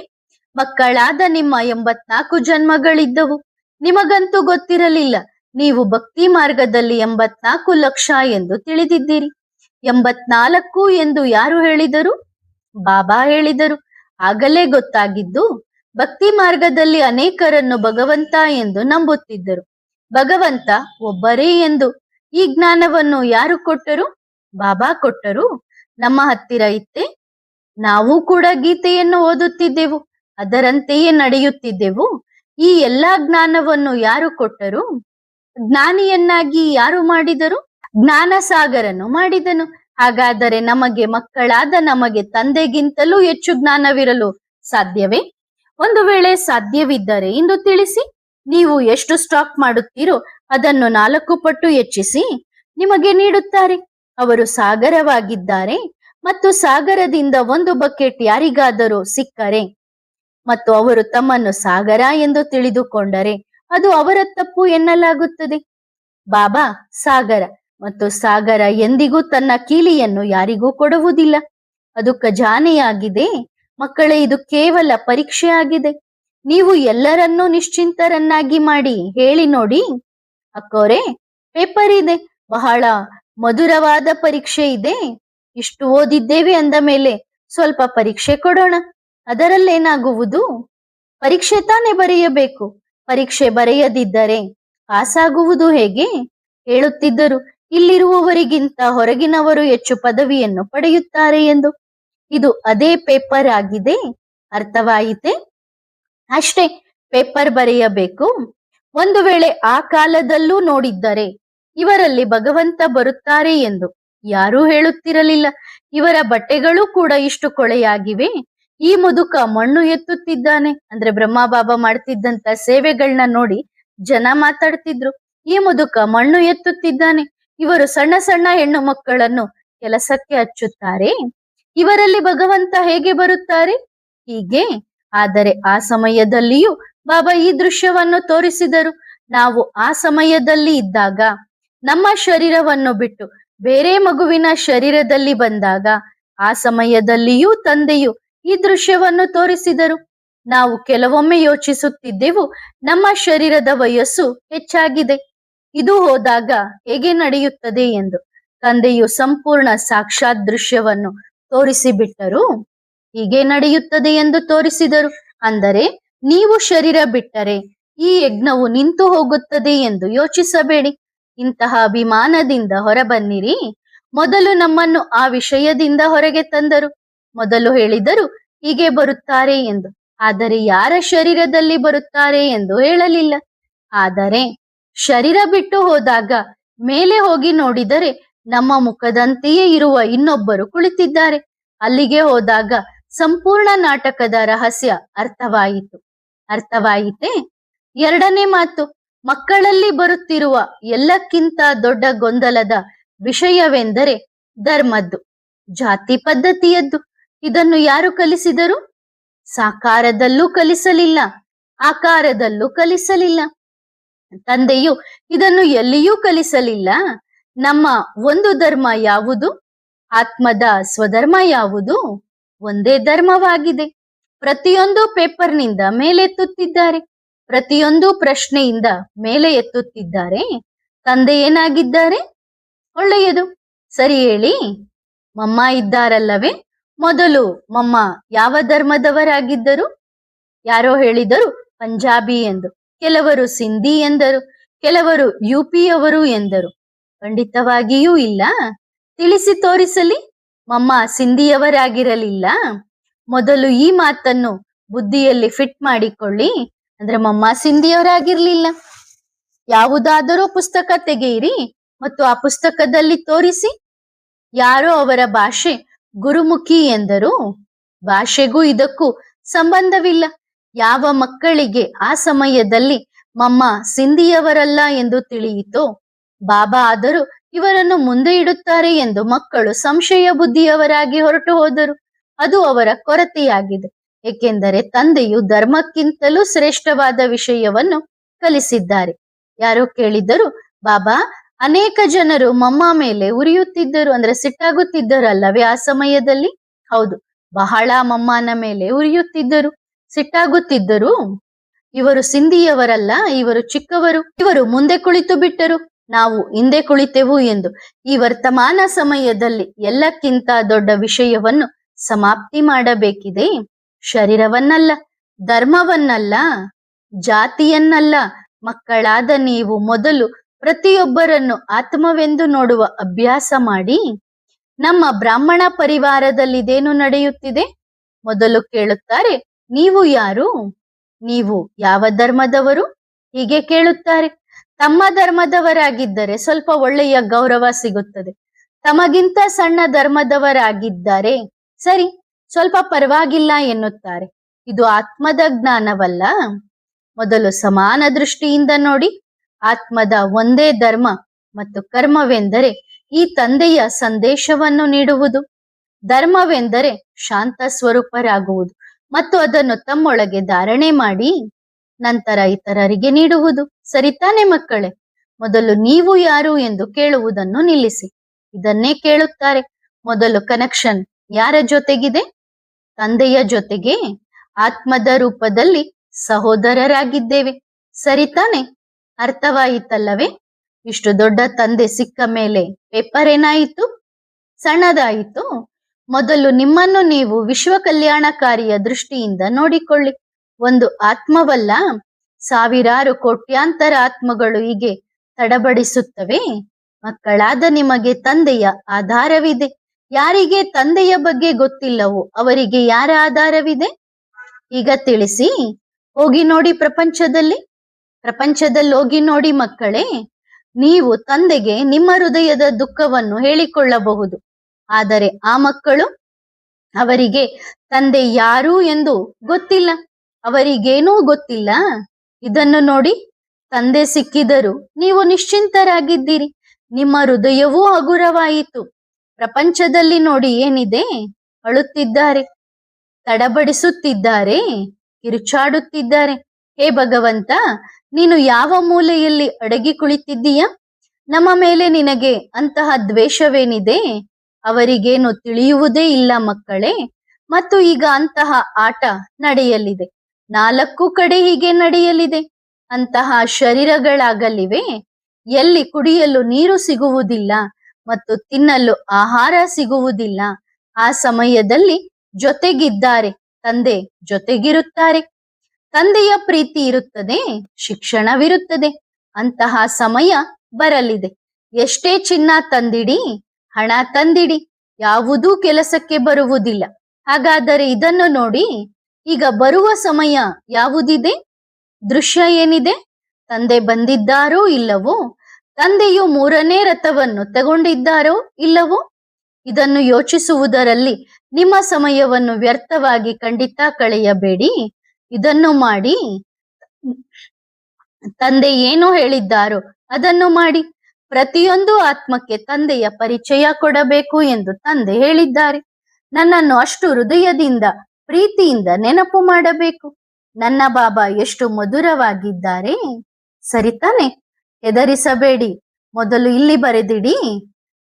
ಮಕ್ಕಳಾದ ನಿಮ್ಮ 84 ಜನ್ಮಗಳಿದ್ದವು. ನಿಮಗಂತೂ ಗೊತ್ತಿರಲಿಲ್ಲ. ನೀವು ಭಕ್ತಿ ಮಾರ್ಗದಲ್ಲಿ 84 ಲಕ್ಷ ಎಂದು ತಿಳಿದಿದ್ದೀರಿ. 84 ಎಂದು ಯಾರು ಹೇಳಿದರು? ಬಾಬಾ ಹೇಳಿದರು. ಆಗಲೇ ಗೊತ್ತಾಗಿದ್ದು, ಭಕ್ತಿ ಮಾರ್ಗದಲ್ಲಿ ಅನೇಕರನ್ನು ಭಗವಂತ ಎಂದು ನಂಬುತ್ತಿದ್ದರು. ಭಗವಂತ ಒಬ್ಬರೇ ಎಂದು. ಈ ಜ್ಞಾನವನ್ನು ಯಾರು ಕೊಟ್ಟರು? ಬಾಬಾ ಕೊಟ್ಟರು. ನಮ್ಮ ಹತ್ತಿರ ಇತ್ತೆ. ನಾವು ಕೂಡ ಗೀತೆಯನ್ನು ಓದುತ್ತಿದ್ದೆವು, ಅದರಂತೆಯೇ ನಡೆಯುತ್ತಿದ್ದೆವು. ಈ ಎಲ್ಲಾ ಜ್ಞಾನವನ್ನು ಯಾರು ಕೊಟ್ಟರು? ಜ್ಞಾನಿಯನ್ನಾಗಿ ಯಾರು ಮಾಡಿದರು? ಜ್ಞಾನ ಸಾಗರನು ಮಾಡಿದನು. ಹಾಗಾದರೆ ನಮಗೆ ಮಕ್ಕಳಾದ ನಮಗೆ ತಂದೆಗಿಂತಲೂ ಹೆಚ್ಚು ಜ್ಞಾನವಿರಲು ಸಾಧ್ಯವೇ? ಒಂದು ವೇಳೆ ಸಾಧ್ಯವಿದ್ದರೆ ಇಂದು ತಿಳಿಸಿ. ನೀವು ಎಷ್ಟು ಸ್ಟಾಕ್ ಮಾಡುತ್ತೀರೋ ಅದನ್ನು 4 ಪಟ್ಟು ಹೆಚ್ಚಿಸಿ ನಿಮಗೆ ನೀಡುತ್ತಾರೆ. ಅವರು ಸಾಗರವಾಗಿದ್ದಾರೆ ಮತ್ತು ಸಾಗರದಿಂದ ಒಂದು ಬಕೆಟ್ ಯಾರಿಗಾದರೂ ಸಿಕ್ಕರೆ ಮತ್ತು ಅವರು ತಮ್ಮನ್ನು ಸಾಗರ ಎಂದು ತಿಳಿದುಕೊಂಡರೆ ಅದು ಅವರ ತಪ್ಪು ಎನ್ನಲಾಗುತ್ತದೆ. ಬಾಬಾ ಸಾಗರ ಮತ್ತು ಸಾಗರ ಎಂದಿಗೂ ತನ್ನ ಕೀಲಿಯನ್ನು ಯಾರಿಗೂ ಕೊಡುವುದಿಲ್ಲ. ಅದು ಖಜಾನೆಯಾಗಿದೆ. ಮಕ್ಕಳೇ, ಇದು ಕೇವಲ ಪರೀಕ್ಷೆ ಆಗಿದೆ. ನೀವು ಎಲ್ಲರನ್ನೂ ನಿಶ್ಚಿಂತರನ್ನಾಗಿ ಮಾಡಿ ಹೇಳಿ ನೋಡಿ. ಅಕ್ಕೋರೆ, ಪೇಪರ್ ಇದೆ, ಬಹಳ ಮಧುರವಾದ ಪರೀಕ್ಷೆ ಇದೆ. ಇಷ್ಟು ಓದಿದ್ದೇವೆ ಅಂದ ಮೇಲೆ ಸ್ವಲ್ಪ ಪರೀಕ್ಷೆ ಕೊಡೋಣ. ಅದರಲ್ಲೇನಾಗುವುದು? ಪರೀಕ್ಷೆ ತಾನೇ ಬರೆಯಬೇಕು. ಪರೀಕ್ಷೆ ಬರೆಯದಿದ್ದರೆ ಪಾಸಾಗುವುದು ಹೇಗೆ? ಹೇಳುತ್ತಿದ್ದರು, ಇಲ್ಲಿರುವವರಿಗಿಂತ ಹೊರಗಿನವರು ಹೆಚ್ಚು ಪದವಿಯನ್ನು ಪಡೆಯುತ್ತಾರೆ ಎಂದು. ಇದು ಅದೇ ಪೇಪರ್ ಆಗಿದೆ. ಅರ್ಥವಾಯಿತೆ? ಅಷ್ಟೇ, ಪೇಪರ್ ಬರೆಯಬೇಕು. ಒಂದು ವೇಳೆ ಆ ಕಾಲದಲ್ಲೂ ನೋಡಿದ್ದರೆ ಇವರಲ್ಲಿ ಭಗವಂತ ಬರುತ್ತಾರೆ ಎಂದು ಯಾರೂ ಹೇಳುತ್ತಿರಲಿಲ್ಲ. ಇವರ ಬಟ್ಟೆಗಳು ಕೂಡ ಇಷ್ಟು ಕೊಳೆಯಾಗಿವೆ. ಈ ಮುದುಕ ಮಣ್ಣು ಎತ್ತುತ್ತಿದ್ದಾನೆ ಅಂದ್ರೆ ಬ್ರಹ್ಮ ಬಾಬಾ ಮಾಡ್ತಿದ್ದಂತ ಸೇವೆಗಳನ್ನ ನೋಡಿ ಜನ ಮಾತಾಡ್ತಿದ್ರು. ಈ ಮುದುಕ ಮಣ್ಣು ಎತ್ತುತ್ತಿದ್ದಾನೆ. ಇವರು ಸಣ್ಣ ಸಣ್ಣ ಹೆಣ್ಣು ಮಕ್ಕಳನ್ನು ಕೆಲಸಕ್ಕೆ ಹಚ್ಚುತ್ತಾರೆ. ಇವರಲ್ಲಿ ಭಗವಂತ ಹೇಗೆ ಬರುತ್ತಾರೆ? ಹೀಗೆ. ಆದರೆ ಆ ಸಮಯದಲ್ಲಿಯೂ ಬಾಬಾ ಈ ದೃಶ್ಯವನ್ನು ತೋರಿಸಿದರು. ನಾವು ಆ ಸಮಯದಲ್ಲಿ ಇದ್ದಾಗ, ನಮ್ಮ ಶರೀರವನ್ನು ಬಿಟ್ಟು ಬೇರೆ ಮಗುವಿನ ಶರೀರದಲ್ಲಿ ಬಂದಾಗ, ಆ ಸಮಯದಲ್ಲಿಯೂ ತಂದೆಯು ಈ ದೃಶ್ಯವನ್ನು ತೋರಿಸಿದರು. ನಾವು ಕೆಲವೊಮ್ಮೆ ಯೋಚಿಸುತ್ತಿದ್ದೆವು, ನಮ್ಮ ಶರೀರದ ವಯಸ್ಸು ಹೆಚ್ಚಾಗಿದೆ, ಇದು ಹೋದಾಗ ಹೇಗೆ ನಡೆಯುತ್ತದೆ ಎಂದು. ತಂದೆಯು ಸಂಪೂರ್ಣ ಸಾಕ್ಷಾತ್ ದೃಶ್ಯವನ್ನು ತೋರಿಸಿಬಿಟ್ಟರು. ಹೀಗೆ ನಡೆಯುತ್ತದೆ ಎಂದು ತೋರಿಸಿದರು. ಅಂದರೆ ನೀವು ಶರೀರ ಬಿಟ್ಟರೆ ಈ ಯಜ್ಞವು ನಿಂತು ಹೋಗುತ್ತದೆ ಎಂದು ಯೋಚಿಸಬೇಡಿ. ಇಂತಹ ಅಭಿಮಾನದಿಂದ ಹೊರಬನ್ನಿರಿ. ಮೊದಲು ನಮ್ಮನ್ನು ಆ ವಿಷಯದಿಂದ ಹೊರಗೆ ತಂದರು. ಮೊದಲು ಹೇಳಿದರು ಹೀಗೆ ಬರುತ್ತಾರೆ ಎಂದು. ಆದರೆ ಯಾರ ಶರೀರದಲ್ಲಿ ಬರುತ್ತಾರೆ ಎಂದು ಹೇಳಲಿಲ್ಲ. ಆದರೆ ಶರೀರ ಬಿಟ್ಟು ಹೋದಾಗ ಮೇಲೆ ಹೋಗಿ ನೋಡಿದರೆ ನಮ್ಮ ಮುಖದಂತೆಯೇ ಇರುವ ಇನ್ನೊಬ್ಬರು ಕುಳಿತಿದ್ದಾರೆ. ಅಲ್ಲಿಗೆ ಹೋದಾಗ ಸಂಪೂರ್ಣ ನಾಟಕದ ರಹಸ್ಯ ಅರ್ಥವಾಯಿತು. ಅರ್ಥವಾಯಿತೆ? ಎರಡನೇ ಮಾತು, ಮಕ್ಕಳಲ್ಲಿ ಬರುತ್ತಿರುವ ಎಲ್ಲಕ್ಕಿಂತ ದೊಡ್ಡ ಗೊಂದಲದ ವಿಷಯವೆಂದರೆ ಧರ್ಮದ್ದು, ಜಾತಿ ಪದ್ಧತಿಯದ್ದು. ಇದನ್ನು ಯಾರು ಕಲಿಸಿದರು? ಸಾಕಾರದಲ್ಲೂ ಕಲಿಸಲಿಲ್ಲ, ಆಕಾರದಲ್ಲೂ ಕಲಿಸಲಿಲ್ಲ. ತಂದೆಯು ಇದನ್ನು ಎಲ್ಲಿಯೂ ಕಲಿಸಲಿಲ್ಲ. ನಮ್ಮ ಒಂದು ಧರ್ಮ ಯಾವುದು? ಆತ್ಮದ ಸ್ವಧರ್ಮ ಯಾವುದು? ಒಂದೇ ಧರ್ಮವಾಗಿದೆ. ಪ್ರತಿಯೊಂದು ಪೇಪರ್ನಿಂದ ಮೇಲೆ ಎತ್ತುತ್ತಿದ್ದಾರೆ, ಪ್ರತಿಯೊಂದು ಪ್ರಶ್ನೆಯಿಂದ ಮೇಲೆ ಎತ್ತುತ್ತಿದ್ದಾರೆ. ತಂದೆ ಏನಾಗಿದ್ದಾರೆ? ಒಳ್ಳೆಯದು, ಸರಿ ಹೇಳಿ. ಮಮ್ಮ ಇದ್ದಾರಲ್ಲವೇ? ಮೊದಲು ಮಮ್ಮ ಯಾವ ಧರ್ಮದವರಾಗಿದ್ದರು? ಯಾರೋ ಹೇಳಿದರು ಪಂಜಾಬಿ ಎಂದು, ಕೆಲವರು ಸಿಂಧಿ ಎಂದರು, ಕೆಲವರು ಯುಪಿಯವರು ಎಂದರು. ಖಂಡಿತವಾಗಿಯೂ ಇಲ್ಲ. ತಿಳಿಸಿ ತೋರಿಸಲಿ. ಮಮ್ಮ ಸಿಂಧಿಯವರಾಗಿರಲಿಲ್ಲ. ಮೊದಲು ಈ ಮಾತನ್ನು ಬುದ್ಧಿಯಲ್ಲಿ ಫಿಟ್ ಮಾಡಿಕೊಳ್ಳಿ. ಅಂದ್ರೆ ಮಮ್ಮ ಸಿಂಧಿಯವರಾಗಿರ್ಲಿಲ್ಲ. ಯಾವುದಾದರೂ ಪುಸ್ತಕ ತೆಗೆಯಿರಿ ಮತ್ತು ಆ ಪುಸ್ತಕದಲ್ಲಿ ತೋರಿಸಿ. ಯಾರೋ ಅವರ ಭಾಷೆ ಗುರುಮುಖಿ ಎಂದರು. ಭಾಷೆಗೂ ಇದಕ್ಕೂ ಸಂಬಂಧವಿಲ್ಲ. ಯಾವ ಮಕ್ಕಳಿಗೆ ಆ ಸಮಯದಲ್ಲಿ ಮಮ್ಮ ಸಿಂಧಿಯವರಲ್ಲ ಎಂದು ತಿಳಿಯಿತೋ, ಬಾಬಾ ಆದರೂ ಇವರನ್ನು ಮುಂದೆ ಇಡುತ್ತಾರೆ ಎಂದು ಮಕ್ಕಳು ಸಂಶಯ ಬುದ್ಧಿಯವರಾಗಿ ಹೊರಟು ಹೋದರು. ಅದು ಅವರ ಕೊರತೆಯಾಗಿದೆ. ಏಕೆಂದರೆ ತಂದೆಯು ಧರ್ಮಕ್ಕಿಂತಲೂ ಶ್ರೇಷ್ಠವಾದ ವಿಷಯವನ್ನು ಕಲಿಸಿದ್ದಾರೆ. ಯಾರೋ ಕೇಳಿದರು, ಬಾಬಾ ಅನೇಕ ಜನರು ಮಮ್ಮ ಮೇಲೆ ಉರಿಯುತ್ತಿದ್ದರು, ಅಂದ್ರೆ ಸಿಟ್ಟಾಗುತ್ತಿದ್ದರಲ್ಲವೇ ಆ ಸಮಯದಲ್ಲಿ? ಹೌದು, ಬಹಳ ಮಮ್ಮನ ಮೇಲೆ ಉರಿಯುತ್ತಿದ್ದರು, ಸಿಟ್ಟಾಗುತ್ತಿದ್ದರು. ಇವರು ಸಿಂಧಿಯವರಲ್ಲ, ಇವರು ಚಿಕ್ಕವರು, ಇವರು ಮುಂದೆ ಕುಳಿತು ಬಿಟ್ಟರು, ನಾವು ಹಿಂದೆ ಕುಳಿತೆವು ಎಂದು. ಈ ವರ್ತಮಾನ ಸಮಯದಲ್ಲಿ ಎಲ್ಲಕ್ಕಿಂತ ದೊಡ್ಡ ವಿಷಯವನ್ನು ಸಮಾಪ್ತಿ ಮಾಡಬೇಕಿದೆ. ಶರೀರವನ್ನಲ್ಲ, ಧರ್ಮವನ್ನಲ್ಲ, ಜಾತಿಯನ್ನಲ್ಲ. ಮಕ್ಕಳಾದ ನೀವು ಮೊದಲು ಪ್ರತಿಯೊಬ್ಬರನ್ನು ಆತ್ಮವೆಂದು ನೋಡುವ ಅಭ್ಯಾಸ ಮಾಡಿ. ನಮ್ಮ ಬ್ರಾಹ್ಮಣ ಪರಿವಾರದಲ್ಲಿದೇನು ನಡೆಯುತ್ತಿದೆ? ಮೊದಲು ಕೇಳುತ್ತಾರೆ, ನೀವು ಯಾರು? ನೀವು ಯಾವ ಧರ್ಮದವರು? ಹೀಗೆ ಕೇಳುತ್ತಾರೆ. ತಮ್ಮ ಧರ್ಮದವರಾಗಿದ್ದರೆ ಸ್ವಲ್ಪ ಒಳ್ಳೆಯ ಗೌರವ ಸಿಗುತ್ತದೆ. ತಮಗಿಂತ ಸಣ್ಣ ಧರ್ಮದವರಾಗಿದ್ದಾರೆ, ಸರಿ, ಸ್ವಲ್ಪ ಪರವಾಗಿಲ್ಲ ಎನ್ನುತ್ತಾರೆ. ಇದು ಆತ್ಮದ ಜ್ಞಾನವಲ್ಲ. ಮೊದಲು ಸಮಾನ ದೃಷ್ಟಿಯಿಂದ ನೋಡಿ. ಆತ್ಮದ ಒಂದೇ ಧರ್ಮ ಮತ್ತು ಕರ್ಮವೆಂದರೆ ಈ ತಂದೆಯ ಸಂದೇಶವನ್ನು ನೀಡುವುದು. ಧರ್ಮವೆಂದರೆ ಶಾಂತ ಸ್ವರೂಪರಾಗುವುದು ಮತ್ತು ಅದನ್ನು ತಮ್ಮೊಳಗೆ ಧಾರಣೆ ಮಾಡಿ ನಂತರ ಇತರರಿಗೆ ನೀಡುವುದು. ಸರಿತಾನೆ ಮಕ್ಕಳೇ? ಮೊದಲು ನೀವು ಯಾರು ಎಂದು ಕೇಳುವುದನ್ನು ನಿಲ್ಲಿಸಿ. ಇದನ್ನೇ ಕೇಳುತ್ತಾರೆ. ಮೊದಲು ಕನೆಕ್ಷನ್ ಯಾರ ಜೊತೆಗಿದೆ? ತಂದೆಯ ಜೊತೆಗೆ. ಆತ್ಮದ ರೂಪದಲ್ಲಿ ಸಹೋದರರಾಗಿದ್ದೇವೆ. ಸರಿತಾನೆ? ಅರ್ಥವಾಯಿತಲ್ಲವೇ? ಇಷ್ಟು ದೊಡ್ಡ ತಂದೆ ಸಿಕ್ಕ ಮೇಲೆ ಪೇಪರ್ ಏನಾಯಿತು? ಸಣ್ಣದಾಯಿತು. ಮೊದಲು ನಿಮ್ಮನ್ನು ನೀವು ವಿಶ್ವ ಕಲ್ಯಾಣಕಾರಿಯ ದೃಷ್ಟಿಯಿಂದ ನೋಡಿಕೊಳ್ಳಿ. ಒಂದು ಆತ್ಮವಲ್ಲ, ಸಾವಿರಾರು ಕೋಟ್ಯಾಂತರ ಆತ್ಮಗಳು ಹೀಗೆ ತಡಬಡಿಸುತ್ತವೆ. ಮಕ್ಕಳಾದ ನಿಮಗೆ ತಂದೆಯ ಆಧಾರವಿದೆ. ಯಾರಿಗೆ ತಂದೆಯ ಬಗ್ಗೆ ಗೊತ್ತಿಲ್ಲವೋ ಅವರಿಗೆ ಯಾರ ಆಧಾರವಿದೆ? ಈಗ ತಿಳಿಸಿ. ಹೋಗಿ ನೋಡಿ ಪ್ರಪಂಚದಲ್ಲಿ ಹೋಗಿ ನೋಡಿ ಮಕ್ಕಳೇ. ನೀವು ತಂದೆಗೆ ನಿಮ್ಮ ಹೃದಯದ ದುಃಖವನ್ನು ಹೇಳಿಕೊಳ್ಳಬಹುದು. ಆದರೆ ಆ ಮಕ್ಕಳು, ಅವರಿಗೆ ತಂದೆ ಯಾರು ಎಂದು ಗೊತ್ತಿಲ್ಲ, ಅವರಿಗೇನೂ ಗೊತ್ತಿಲ್ಲ. ಇದನ್ನು ನೋಡಿ. ತಂದೆ ಸಿಕ್ಕಿದರು, ನೀವು ನಿಶ್ಚಿಂತರಾಗಿದ್ದೀರಿ, ನಿಮ್ಮ ಹೃದಯವೂ ಹಗುರವಾಯಿತು. ಪ್ರಪಂಚದಲ್ಲಿ ನೋಡಿ ಏನಿದೆ? ಅಳುತ್ತಿದ್ದಾರೆ, ತಡಬಡಿಸುತ್ತಿದ್ದಾರೆ, ಕಿರುಚಾಡುತ್ತಿದ್ದಾರೆ. ಹೇ ಭಗವಂತ, ನೀನು ಯಾವ ಮೂಲೆಯಲ್ಲಿ ಅಡಗಿ ಕುಳಿತಿದ್ದೀಯ? ನಮ್ಮ ಮೇಲೆ ನಿನಗೆ ಅಂತಹ ದ್ವೇಷವೇನಿದೆ? ಅವರಿಗೇನು ತಿಳಿಯುವುದೇ ಇಲ್ಲ ಮಕ್ಕಳೇ. ಮತ್ತು ಈಗ ಅಂತಹ ಆಟ ನಡೆಯಲಿದೆ. 4 ಕಡೆ ಹೀಗೆ ನಡೆಯಲಿದೆ. ಅಂತಹ ಶರೀರಗಳಾಗಲಿವೆ ಎಲ್ಲಿ ಕುಡಿಯಲು ನೀರು ಸಿಗುವುದಿಲ್ಲ ಮತ್ತು ತಿನ್ನಲು ಆಹಾರ ಸಿಗುವುದಿಲ್ಲ. ಆ ಸಮಯದಲ್ಲಿ ಜೊತೆಗಿದ್ದಾರೆ, ತಂದೆ ಜೊತೆಗಿರುತ್ತಾರೆ. ತಂದೆಯ ಪ್ರೀತಿ ಇರುತ್ತದೆ, ಶಿಕ್ಷಣವಿರುತ್ತದೆ. ಅಂತಹ ಸಮಯ ಬರಲಿದೆ. ಎಷ್ಟೇ ಚಿನ್ನ ತಂದಿಡಿ, ಹಣ ತಂದಿಡಿ, ಯಾವುದೂ ಕೆಲಸಕ್ಕೆ ಬರುವುದಿಲ್ಲ. ಹಾಗಾದರೆ ಇದನ್ನು ನೋಡಿ. ಈಗ ಬರುವ ಸಮಯ ಯಾವುದಿದೆ? ದೃಶ್ಯ ಏನಿದೆ? ತಂದೆ ಬಂದಿದ್ದಾರೋ ಇಲ್ಲವೋ? ತಂದೆಯು 3ನೇ ರಥವನ್ನು ತಗೊಂಡಿದ್ದಾರೋ ಇಲ್ಲವೋ? ಇದನ್ನು ಯೋಚಿಸುವುದರಲ್ಲಿ ನಿಮ್ಮ ಸಮಯವನ್ನು ವ್ಯರ್ಥವಾಗಿ ಖಂಡಿತ ಕಳೆಯಬೇಡಿ. ಇದನ್ನು ಮಾಡಿ. ತಂದೆ ಏನು ಹೇಳಿದ್ದಾರೋ ಅದನ್ನು ಮಾಡಿ. ಪ್ರತಿಯೊಂದು ಆತ್ಮಕ್ಕೆ ತಂದೆಯ ಪರಿಚಯ ಕೊಡಬೇಕು ಎಂದು ತಂದೆ ಹೇಳಿದ್ದಾರೆ. ನನ್ನನ್ನು ಅಷ್ಟು ಹೃದಯದಿಂದ ಪ್ರೀತಿಯಿಂದ ನೆನಪು ಮಾಡಬೇಕು. ನನ್ನ ಬಾಬಾ ಎಷ್ಟು ಮಧುರವಾಗಿದ್ದಾರೆ. ಸರಿತಾನೆ? ಹೆದರಿಸಬೇಡಿ. ಮೊದಲು ಇಲ್ಲಿ ಬರೆದಿಡಿ.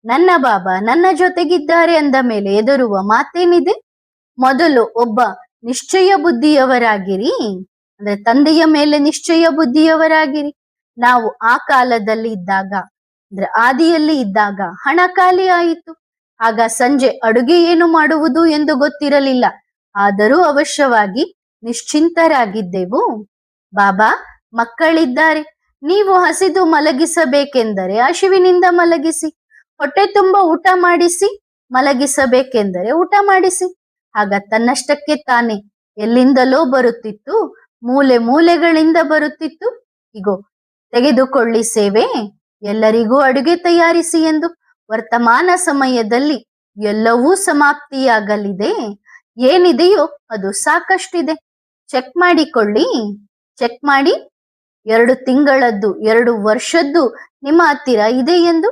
ನನ್ನ ಬಾಬಾ ನನ್ನ ಜೊತೆಗಿದ್ದಾರೆ ಅಂದ ಮೇಲೆ ಹೆದರುವ ಮಾತೇನಿದೆ? ಮೊದಲು ಒಬ್ಬ ನಿಶ್ಚಯ ಬುದ್ಧಿಯವರಾಗಿರಿ. ಅಂದ್ರೆ ತಂದೆಯ ಮೇಲೆ ನಿಶ್ಚಯ ಬುದ್ಧಿಯವರಾಗಿರಿ. ನಾವು ಆ ಕಾಲದಲ್ಲಿ ಇದ್ದಾಗ, ಅಂದ್ರೆ ಆದಿಯಲ್ಲಿ ಇದ್ದಾಗ ಹಣ ಖಾಲಿ ಆಯಿತು. ಆಗ ಸಂಜೆ ಅಡುಗೆ ಏನು ಮಾಡುವುದು ಎಂದು ಗೊತ್ತಿರಲಿಲ್ಲ. ಆದರೂ ಅವಶ್ಯವಾಗಿ ನಿಶ್ಚಿಂತರಾಗಿದ್ದೆವು. ಬಾಬಾ, ಮಕ್ಕಳಿದ್ದಾರೆ, ನೀವು ಹಸಿದು ಮಲಗಿಸಬೇಕೆಂದರೆ ಹಸಿವಿನಿಂದ ಮಲಗಿಸಿ, ಹೊಟ್ಟೆ ತುಂಬ ಊಟ ಮಾಡಿಸಿ, ಮಲಗಿಸಬೇಕೆಂದರೆ ಊಟ ಮಾಡಿಸಿ. ಆಗ ತನ್ನಷ್ಟಕ್ಕೆ ತಾನೇ ಎಲ್ಲಿಂದಲೋ ಬರುತ್ತಿತ್ತು, ಮೂಲೆ ಮೂಲೆಗಳಿಂದ ಬರುತ್ತಿತ್ತು. ಇಗೋ ತೆಗೆದುಕೊಳ್ಳಿ ಸೇವೆ, ಎಲ್ಲರಿಗೂ ಅಡುಗೆ ತಯಾರಿಸಿ ಎಂದು. ವರ್ತಮಾನ ಸಮಯದಲ್ಲಿ ಎಲ್ಲವೂ ಸಮಾಪ್ತಿಯಾಗಲಿದೆ. ಏನಿದೆಯೋ ಅದು ಸಾಕಷ್ಟಿದೆ. ಚೆಕ್ ಮಾಡಿಕೊಳ್ಳಿ, ಚೆಕ್ ಮಾಡಿ. 2 ತಿಂಗಳದ್ದು 2 ವರ್ಷದ್ದು ನಿಮ್ಮ ಹತ್ತಿರ ಇದೆ ಎಂದು.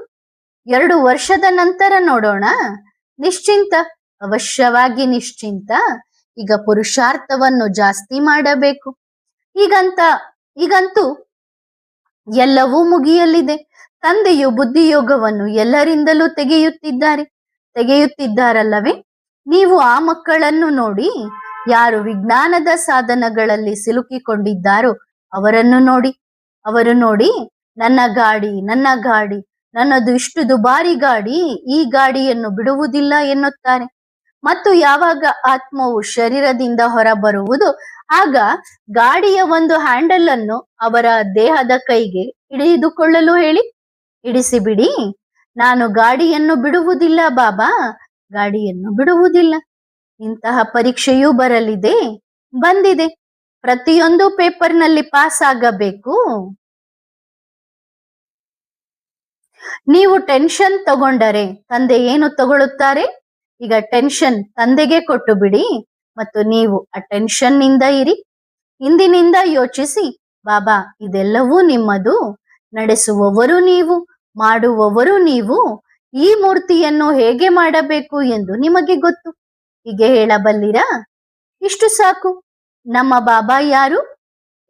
2 ವರ್ಷದ ನಂತರ ನೋಡೋಣ. ನಿಶ್ಚಿಂತ, ಅವಶ್ಯವಾಗಿ ನಿಶ್ಚಿಂತ. ಈಗ ಪುರುಷಾರ್ಥವನ್ನು ಜಾಸ್ತಿ ಮಾಡಬೇಕು. ಈಗಂತೂ ಎಲ್ಲವೂ ಮುಗಿಯಲಿದೆ. ತಂದೆಯು ಬುದ್ಧಿಯೋಗವನ್ನು ಎಲ್ಲರಿಂದಲೂ ತೆಗೆಯುತ್ತಿದ್ದಾರಲ್ಲವೇ? ನೀವು ಆ ಮಕ್ಕಳನ್ನು ನೋಡಿ, ಯಾರು ವಿಜ್ಞಾನದ ಸಾಧನಗಳಲ್ಲಿ ಸಿಲುಕಿಕೊಂಡಿದ್ದಾರೋ ಅವರನ್ನು ನೋಡಿ. ಅವರು ನೋಡಿ, ನನ್ನ ಗಾಡಿ, ನನ್ನದು ಇಷ್ಟು ದುಬಾರಿ ಗಾಡಿ, ಈ ಗಾಡಿಯನ್ನು ಬಿಡುವುದಿಲ್ಲ ಎನ್ನುತ್ತಾರೆ. ಮತ್ತು ಯಾವಾಗ ಆತ್ಮವು ಶರೀರದಿಂದ ಹೊರಬರುವುದು, ಆಗ ಗಾಡಿಯ ಒಂದು ಹ್ಯಾಂಡಲ್ ಅನ್ನು ಅವರ ದೇಹದ ಕೈಗೆ ಹಿಡಿದುಕೊಳ್ಳಲು ಹೇಳಿ. ಇಡಿಸಿಬಿಡಿ. ನಾನು ಗಾಡಿಯನ್ನು ಬಿಡುವುದಿಲ್ಲ ಬಾಬಾ, ಗಾಡಿಯನ್ನು ಬಿಡುವುದಿಲ್ಲ. ಇಂತಹ ಪರೀಕ್ಷೆಯೂ ಬರಲಿದೆ, ಬಂದಿದೆ. ಪ್ರತಿಯೊಂದು ಪೇಪರ್ನಲ್ಲಿ ಪಾಸ್ ಆಗಬೇಕು. ನೀವು ಟೆನ್ಷನ್ ತಗೊಂಡರೆ ತಂದೆ ಏನು ತಗೊಳ್ಳುತ್ತಾರೆ? ಈಗ ಟೆನ್ಷನ್ ತಂದೆಗೆ ಕೊಟ್ಟು ಬಿಡಿ ಮತ್ತು ನೀವು ಆ ಟೆನ್ಷನ್ ನಿಂದ ಇರಿ. ಇಂದಿನಿಂದ ಯೋಚಿಸಿ, ಬಾಬಾ ಇದೆಲ್ಲವೂ ನಿಮ್ಮದು, ನಡೆಸುವವರು ನೀವು, ಮಾಡುವವರು ನೀವು. ಈ ಮೂರ್ತಿಯನ್ನು ಹೇಗೆ ಮಾಡಬೇಕು ಎಂದು ನಿಮಗೆ ಗೊತ್ತು. ಹೀಗೆ ಹೇಳಬಲ್ಲಿರಾ? ಇಷ್ಟು ಸಾಕು. ನಮ್ಮ ಬಾಬಾ ಯಾರು,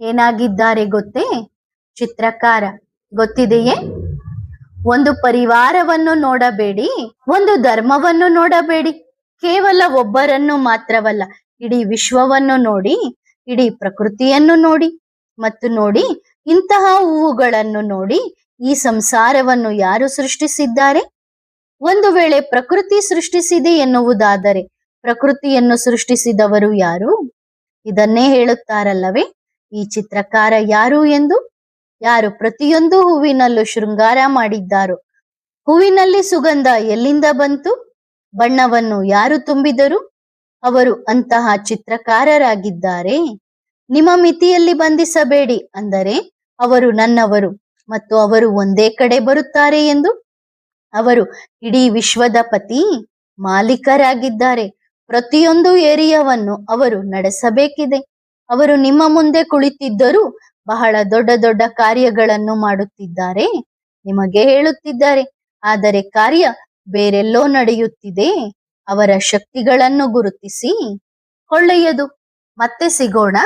ಏನಾಗಿದ್ದಾರೆ ಗೊತ್ತೇ? ಚಿತ್ರಕಾರ. ಗೊತ್ತಿದೆಯೇ? ಒಂದು ಪರಿವಾರವನ್ನು ನೋಡಬೇಡಿ, ಒಂದು ಧರ್ಮವನ್ನು ನೋಡಬೇಡಿ. ಕೇವಲ ಒಬ್ಬರನ್ನು ಮಾತ್ರವಲ್ಲ, ಇಡೀ ವಿಶ್ವವನ್ನು ನೋಡಿ, ಇಡೀ ಪ್ರಕೃತಿಯನ್ನು ನೋಡಿ ಮತ್ತು ನೋಡಿ, ಇಂತಹ ಹೂವುಗಳನ್ನು ನೋಡಿ. ಈ ಸಂಸಾರವನ್ನು ಯಾರು ಸೃಷ್ಟಿಸಿದ್ದಾರೆ? ಒಂದು ವೇಳೆ ಪ್ರಕೃತಿ ಸೃಷ್ಟಿಸಿದೆ ಎನ್ನುವುದಾದರೆ ಪ್ರಕೃತಿಯನ್ನು ಸೃಷ್ಟಿಸಿದವರು ಯಾರು? ಇದನ್ನೇ ಹೇಳುತ್ತಾರಲ್ಲವೇ ಈ ಚಿತ್ರಕಾರ ಯಾರು ಎಂದು. ಯಾರು ಪ್ರತಿಯೊಂದು ಹೂವಿನಲ್ಲೂ ಶೃಂಗಾರ ಮಾಡಿದ್ದಾರೋ, ಹೂವಿನಲ್ಲಿ ಸುಗಂಧ ಎಲ್ಲಿಂದ ಬಂತು? ಬಣ್ಣವನ್ನು ಯಾರು ತುಂಬಿದರು? ಅವರು ಅಂತಹ ಚಿತ್ರಕಾರರಾಗಿದ್ದಾರೆ. ನಿಮ್ಮ ಮಿತಿಯಲ್ಲಿ ಬಂಧಿಸಬೇಡಿ, ಅಂದರೆ ಅವರು ನನ್ನವರು ಮತ್ತು ಅವರು ಒಂದೇ ಕಡೆ ಬರುತ್ತಾರೆ ಎಂದು. ಅವರು ಇಡೀ ವಿಶ್ವದ ಪತಿ, ಮಾಲೀಕರಾಗಿದ್ದಾರೆ. ಪ್ರತಿಯೊಂದು ಏರಿಯಾವನ್ನು ಅವರು ನಡೆಸಬೇಕಿದೆ. ಅವರು ನಿಮ್ಮ ಮುಂದೆ ಕುಳಿತಿದ್ದರೂ ಬಹಳ ದೊಡ್ಡ ದೊಡ್ಡ ಕಾರ್ಯಗಳನ್ನು ಮಾಡುತ್ತಿದ್ದಾರೆ, ನಿಮಗೆ ಹೇಳುತ್ತಿದ್ದಾರೆ. ಆದರೆ ಕಾರ್ಯ ಬೇರೆಲ್ಲೋ ನಡೆಯುತ್ತಿದೆ. ಅವರ ಶಕ್ತಿಗಳನ್ನು ಗುರುತಿಸಿ. ಒಳ್ಳೆಯದು. ಮತ್ತೆ ಸಿಗೋಣ.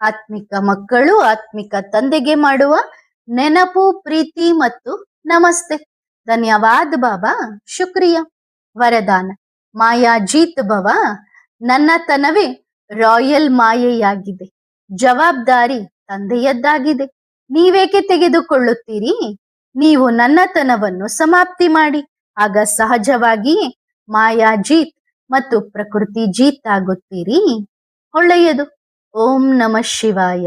ಆತ್ಮಿಕ ಮಕ್ಕಳು ಆತ್ಮಿಕ ತಂದೆಗೆ ಮಾಡುವ ನೆನಪು, ಪ್ರೀತಿ ಮತ್ತು ನಮಸ್ತೆ. ಧನ್ಯವಾದ ಬಾಬಾ. ಶುಕ್ರಿಯ. ವರದಾನ: ಮಾಯಾ ಜೀತ್ ಭವ. ನನ್ನತನವೇ ರಾಯಲ್ ಮಾಯೆಯಾಗಿದೆ. ಜವಾಬ್ದಾರಿ ತಂದೆಯದ್ದಾಗಿದೆ. ನೀವೇಕೆ ತೆಗೆದುಕೊಳ್ಳುತ್ತೀರಿ? ನೀವು ನನ್ನತನವನ್ನು ಸಮಾಪ್ತಿ ಮಾಡಿ. ಆಗ ಸಹಜವಾಗಿಯೇ ಮಾಯಾ ಜೀತ್ ಮತ್ತು ಪ್ರಕೃತಿ ಜೀತ್ ಆಗುತ್ತೀರಿ. ಒಳ್ಳೆಯದು. ಓಂ ನಮಃ ಶಿವಾಯ.